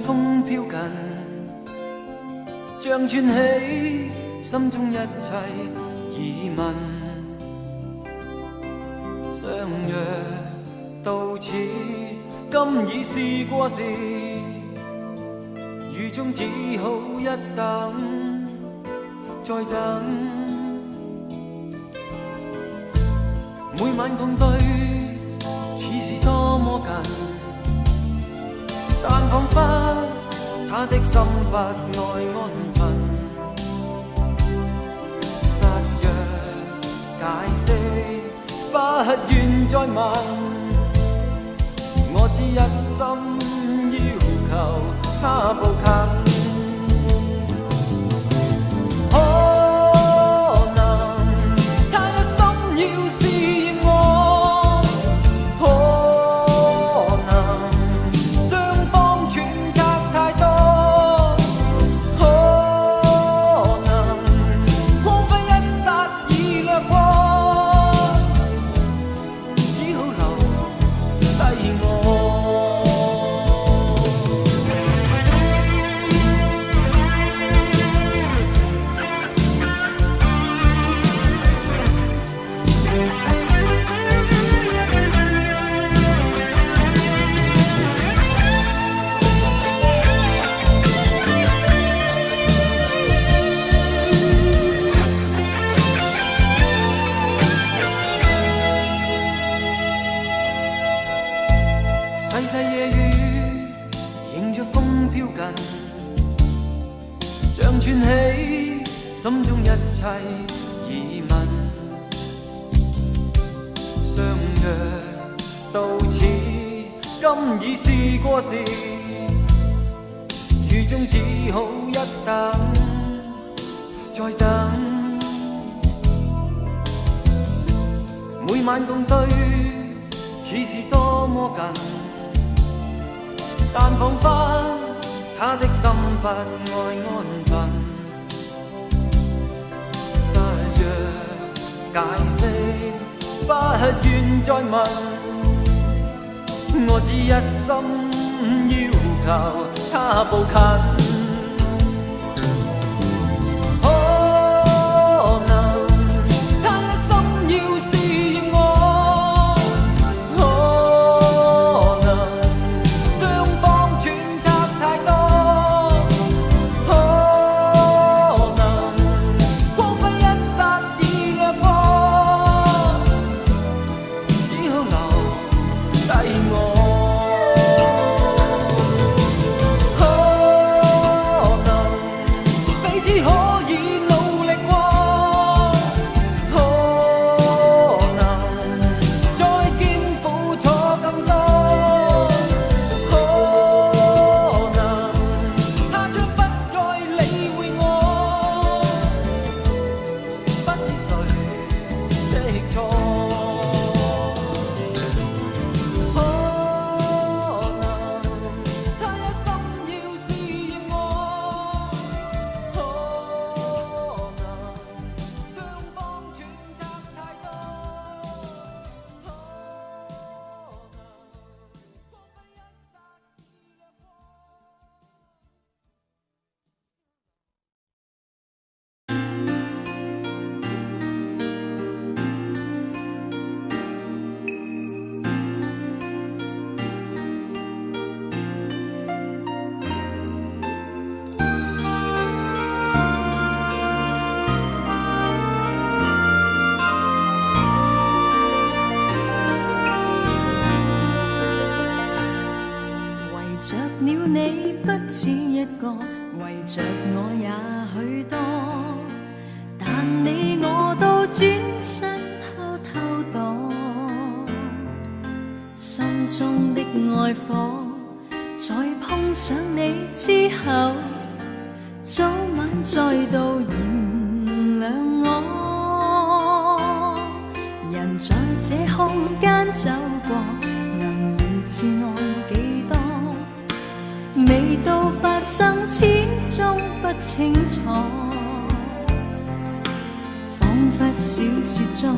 風飄近，像串起心中一切疑問。相約到此，今已是過時，雨中只好一等再等。每晚共對，似是多麼近，但彷彿他的心不愛安分。失約解釋，不願再問，我只一心要求他步近。細細夜雨迎着風飄近，像串起心中一切疑問。相約到此，今已是過時，雨中只好一等再等。每晚共對，似是多麼近，但彷彿他的心不愛安分。失約解釋，不願再問，我只一心要求他步近。只一個，為着我也許多，但你我都轉身偷偷躲，心中的愛火，在碰上你之後，早晚再度燃亮我。人在這空間走過，能如此愛幾多？未到發生，始終不清楚。彷彿小說中，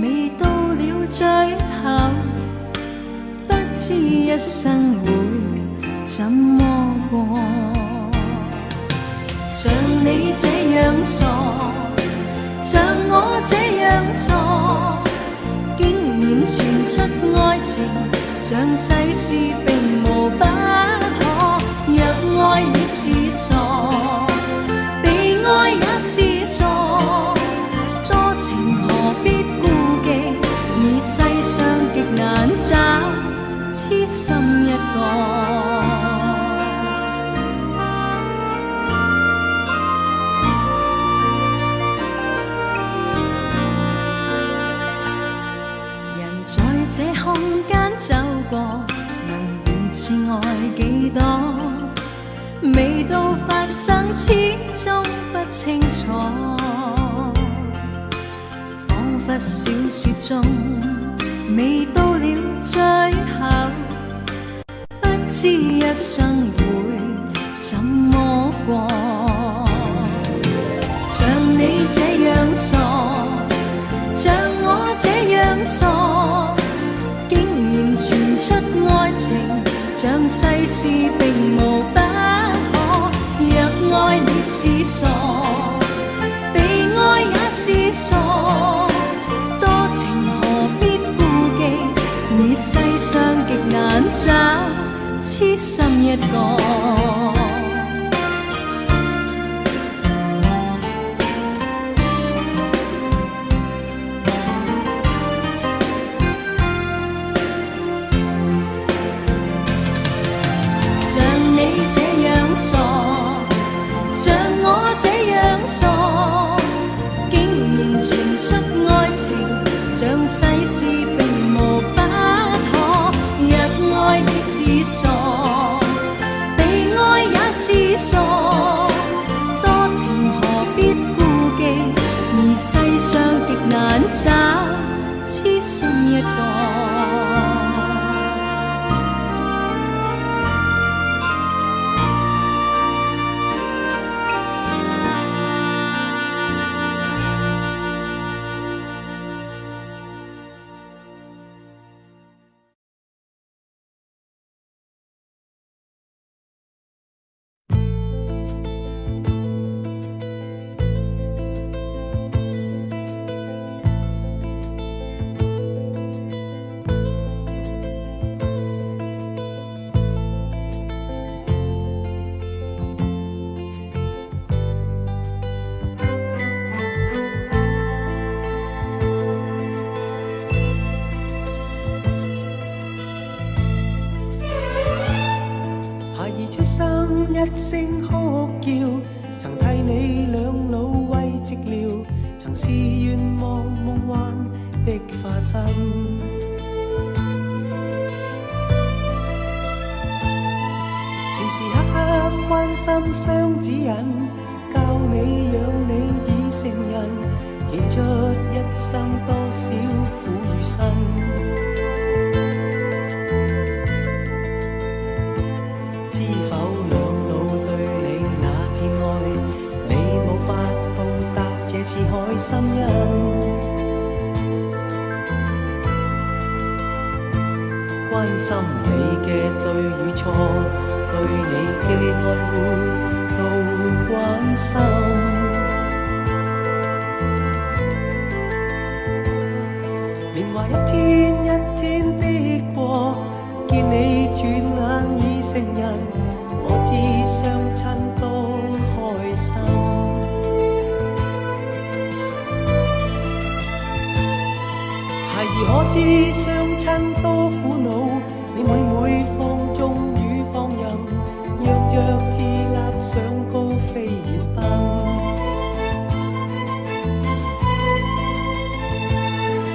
未到了最後，不知一生會怎麼。過。像你這樣傻，像我這樣傻，竟然傳出愛情，像世事並無不可。若愛已是傻，被愛也是傻，多情何必顧忌，而世上極難找痴心一個。這空間走過，能如此愛幾多？未到發生，始終不清楚。彷彿小説中，未到了最後，不知一生會怎麼過。像你這樣傻，像我這樣傻，竟然傳出愛情，像世事並無不可。若愛你是傻，被愛也是傻，多情何必顧忌，而世上極難找痴心一個。這樣傻，竟然傳出愛情，像世事並無不可。若愛你是傻，被愛也是傻，多情何必顧忌，而世上極難找痴心一個。一聲哭叫，曾替你兩老慰寂寥，曾是願望夢幻的化身。時時刻刻關心相指引，教你養你已成人，獻出一生多少苦與辛。開心恩，關心你嘅對與錯，對你嘅愛護都關心。年華一天一天的過，見你轉眼已成人，我知相親多開心。可知相親多苦惱，你每每放縱與放任，躍着自立上高飛遠奔。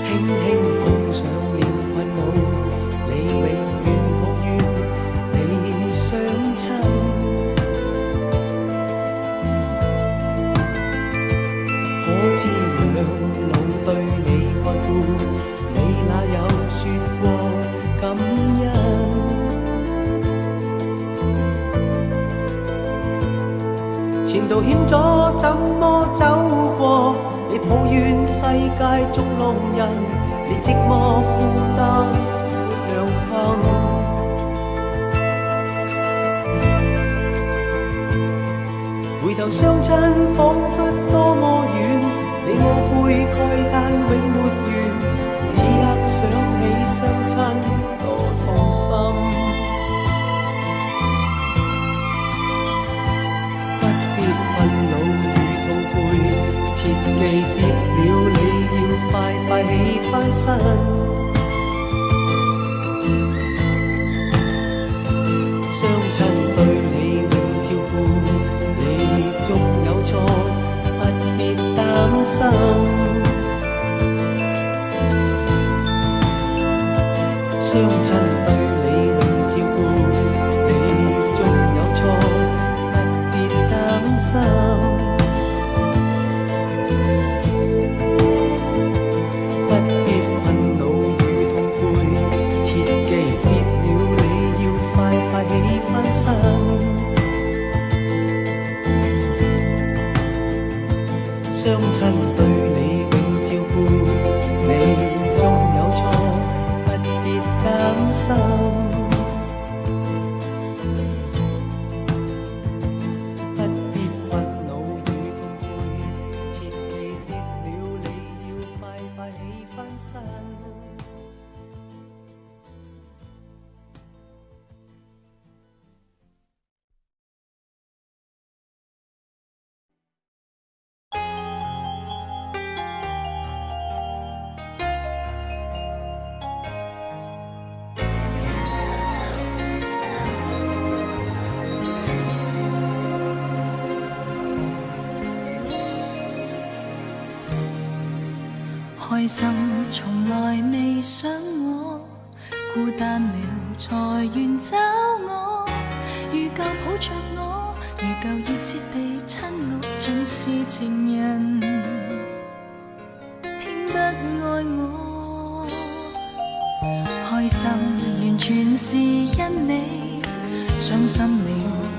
輕輕碰上了困惱，你永遠抱怨你相親。可知兩老對你愛顧，哪有說過感恩？前途險阻怎麼走過？你抱怨世界捉弄人，連寂寞孤單沒良朋。相親彷彿多麼遠，你我悔慨但永沒緣，此刻想起相親多痛心。不必困惱與痛悔，切記跌了你要快快起翻身。相親對你永照顧，你縱有錯，不必擔心。相親對你永照顧，你縱有錯，不必擔心。不必困惱與痛悔，切記跌了你要快快起翻身。相親對你永照顧，你縱有錯，不必擔心。不必困惱與痛悔，切記跌了你要快快起翻身。開心從來未想我，孤單了才願找我。如舊抱着我，如舊熱切地親我，總是情人偏不愛我。開心完全是因你，傷心了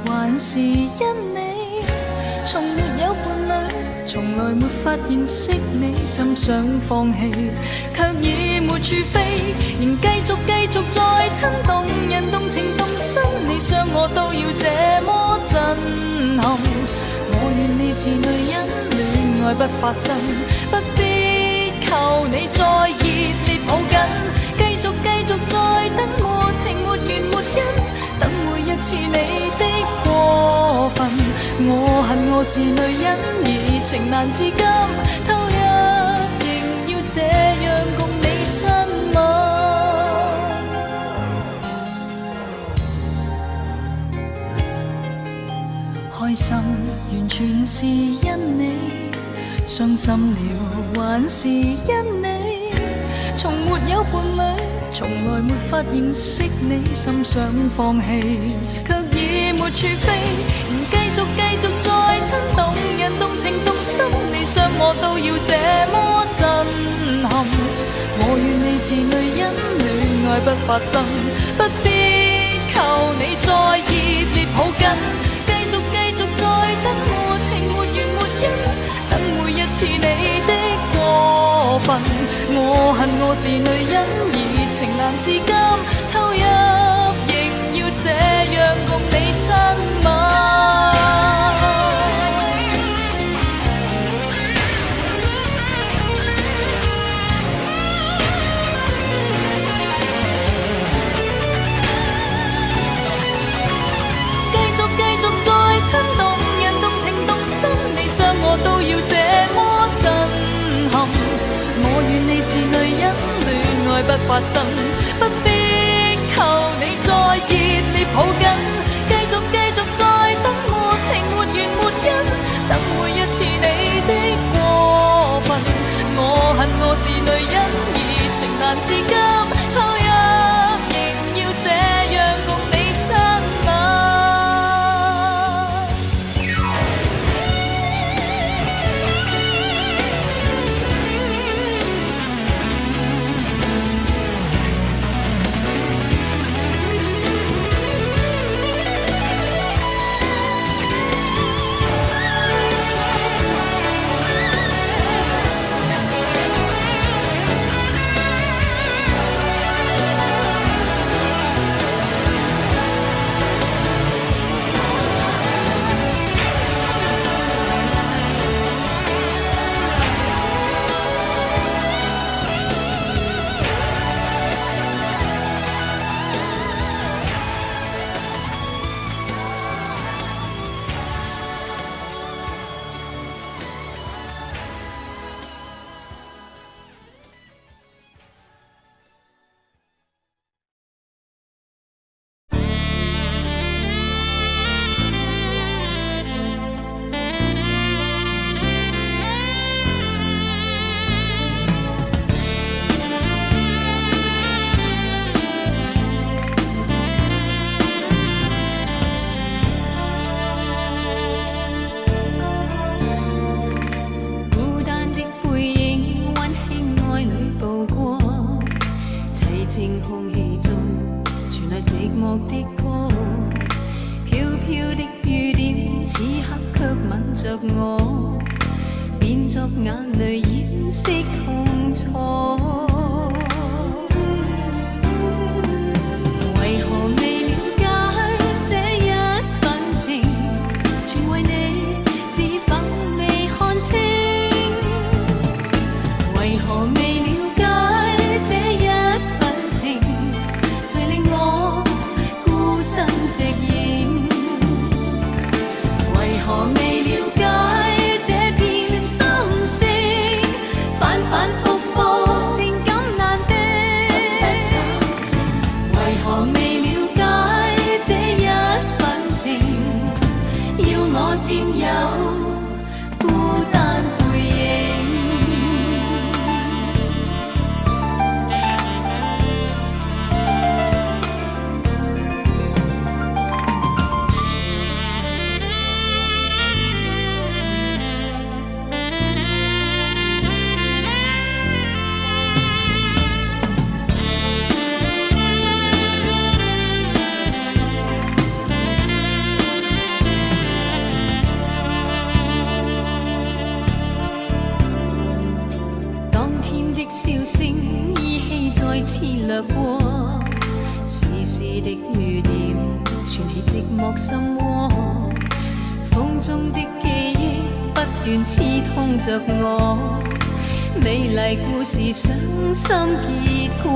還是因你，從沒有伴侶，從來沒法認識你，心想放棄，卻已沒處飛，仍繼續再親動人，動情動心，你傷我都要這麼震撼。我願你是女人，戀愛不發生，不必求你再熱烈抱緊，繼續再等，沒停沒完沒因，等每一次你的過分。我恨我是女人，而情難自禁，投入仍要這樣共你親吻。開心完全是因你，傷心了還是因你，從沒有伴侶，從來沒法認識你，心想放棄，卻已沒處飛，仍繼續再親動人，動情動心，你傷我都要這麼震撼。我願你是女人，戀愛不發生，不必求你再熱烈抱緊，繼續再等，沒停沒完沒因，等每一次你的過分。我恨我是女人，而情難自禁，投入仍要這樣共你親吻。繼續再親動人，動情動心，你傷我都要這麼震撼。我願你是女人，戀愛不發生，不必求你再熱烈抱緊，繼續再等，沒停沒完沒因，等每一次你的過分。我恨我是女人，而情難自禁，投入仍要這樣共你親吻。着我，變作眼淚掩飾痛楚。為何未了解這一份情，全為你是否未看清？為何未了解這一份情，誰令我孤身直影？為何未了解這片心聲，反反覆覆情感難定？為何未了解這一份情，要我佔有孤單背影？笑聲依稀再次掠過，絲絲的雨點串起寂寞心窩，風中的記憶不斷刺痛着我，美麗故事傷心結果。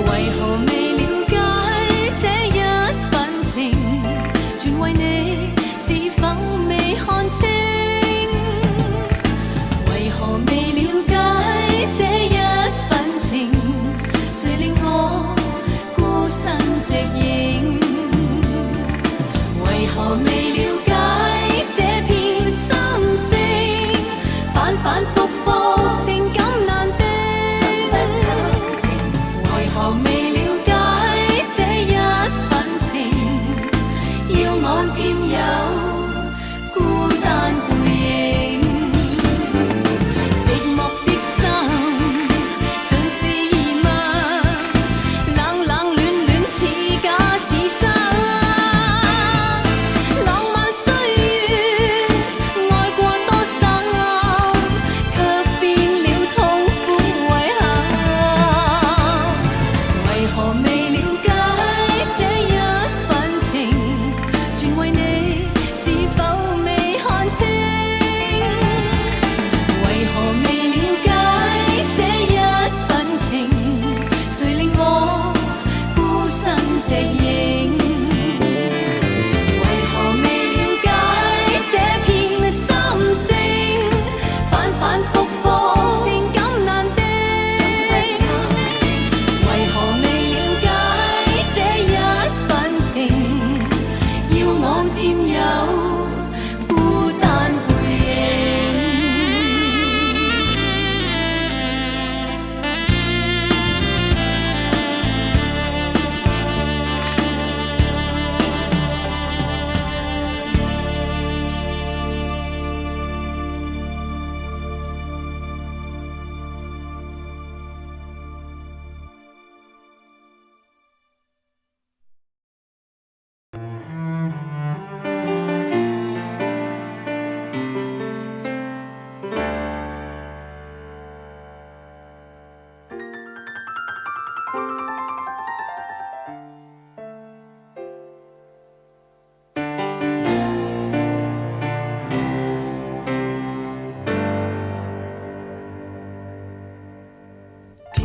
為何未了解這一份情，全為你是否未看清？為何未了解這一份情，誰令我孤身直影？為何未了解這片心聲，反反覆覆情感難定？為何未了解這一份情，要我佔有孤單背影？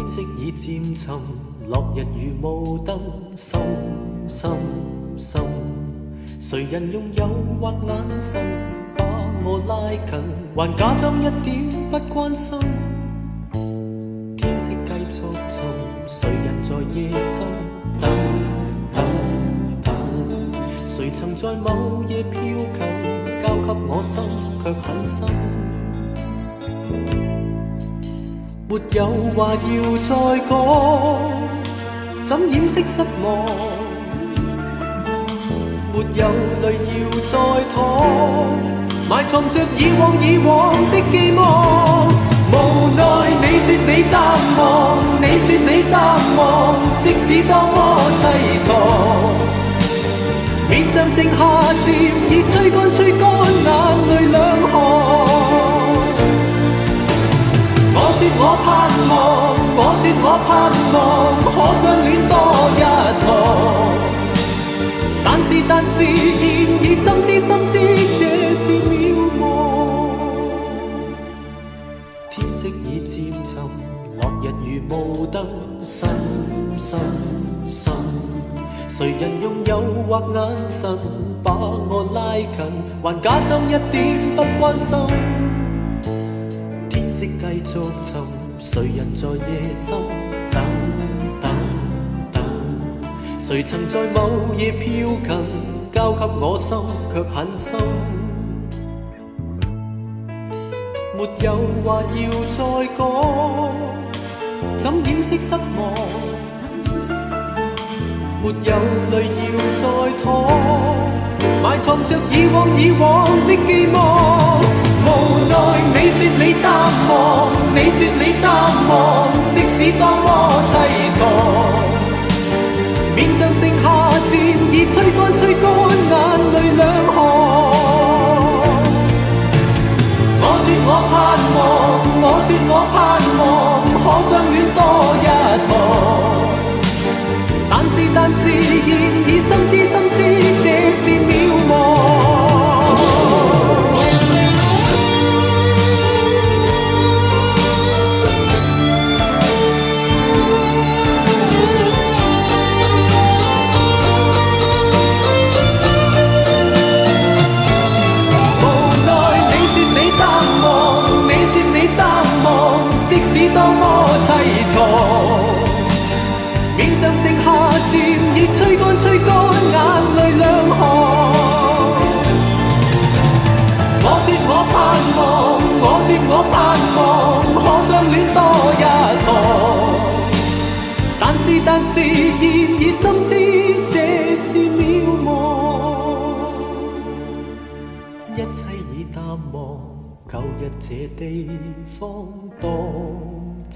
色已漸沉，落日如霧燈，深深深。誰人用誘惑眼神把我拉近，還假裝一點不關心。天色繼續沉，誰人在夜深等等等？誰曾在某夜飄近，交給我心卻很深。沒有話要再講，怎掩飾失望？沒有淚要再淌，埋藏着以往的寄望。無奈你說你淡忘，你說你淡忘，即使多麼淒愴，面上剩下漸已吹乾眼淚兩行。我說我盼望，我說我盼望，可相戀多一趟。但是現已深知這是渺茫。天色已漸沉，落日如霧燈，深。誰人用誘惑眼神把我拉近，還假裝一點不關心。天色繼續沉，誰人在夜深等？誰曾在某夜飄近，交給我心卻很深。沒有話要再講，怎掩飾失望？沒有淚要再拖，埋藏着以往的寄望。無奈你說你淡忘，你說你淡忘，即使多麼淒愴，面上剩下漸已吹乾眼淚兩行。我說我盼望，我說我盼望，可相戀多一趟。但是現已深知這是渺茫。無奈你說你淡忘，你說你淡忘，即使多麼淒愴，面上剩下漸已吹乾眼淚兩行。我說我盼望，我說我盼望，可相戀多一趟。但是現已深知這是渺茫，一切已淡忘，舊日這地方多淒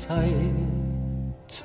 楚。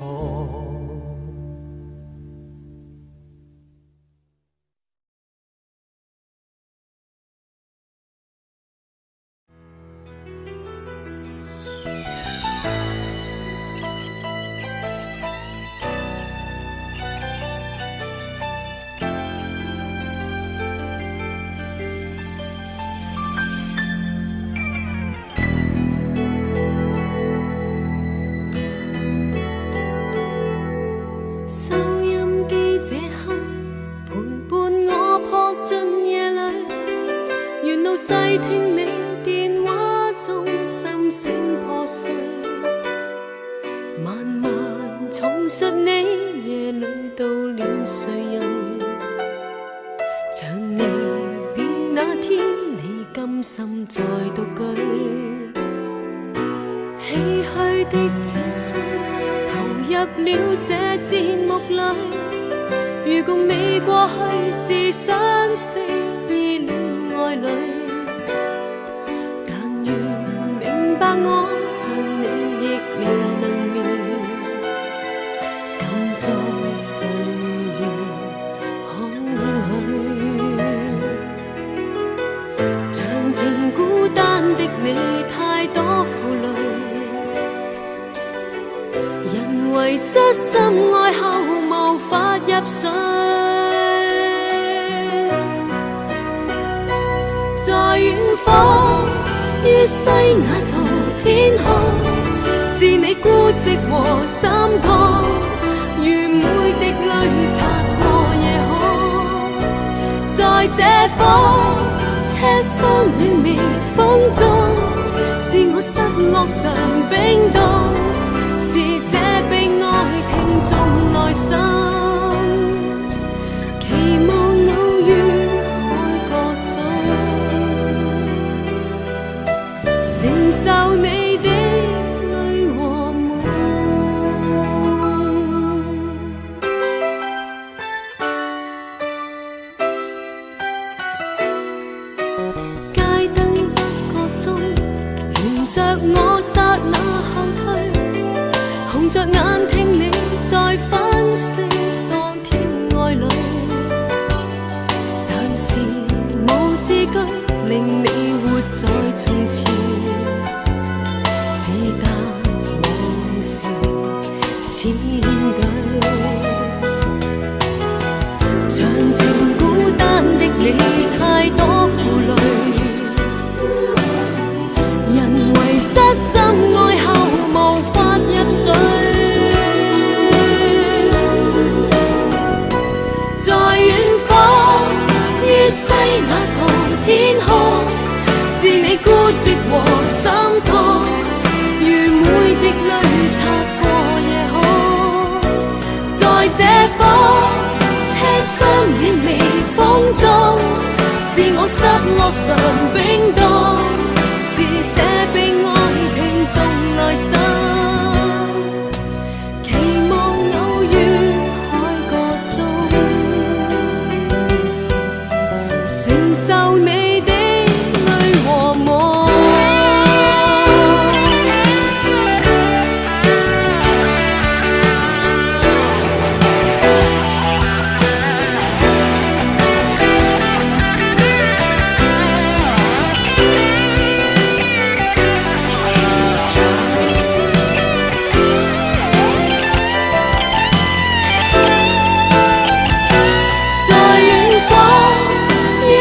細聽你電話中心聲破碎，慢慢重述你夜裏到了誰人，像離別那天你甘心再獨居，唏噓的這生投入了這節目裏，如共你過去是相識依戀愛侶，我像你亦未能眠，今朝歲月空虛，長情孤單的你太多負累，人為失心愛後無法入睡，在遠方於西雅圖天空，是你孤寂和心痛，如每滴淚擦過夜空，在這方車廂暖微風中，是我失落常冰凍，是這被愛聽眾內心，期望偶遇海角中，承受你的淚和夢。街燈一個鐘，沿着我剎那後退，紅着眼聽你在分析。你太多負累，人為失心愛後無法入睡，在遠方於西雅圖天空，是你孤寂和心痛，如每滴淚擦過夜空，在這方車廂遠離風中，是我失落常冰凍，是這被愛聽眾來信，期望偶遇海角中，承受你的淚和夢。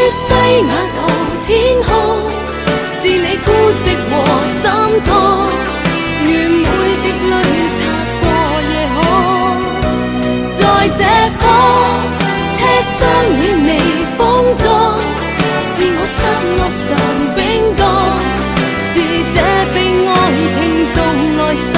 西雅圖天空，是你孤寂和心痛，如每滴淚擦過夜空，在這方車廂遠離風中，是我失落常冰凍，是這被愛聽眾來信。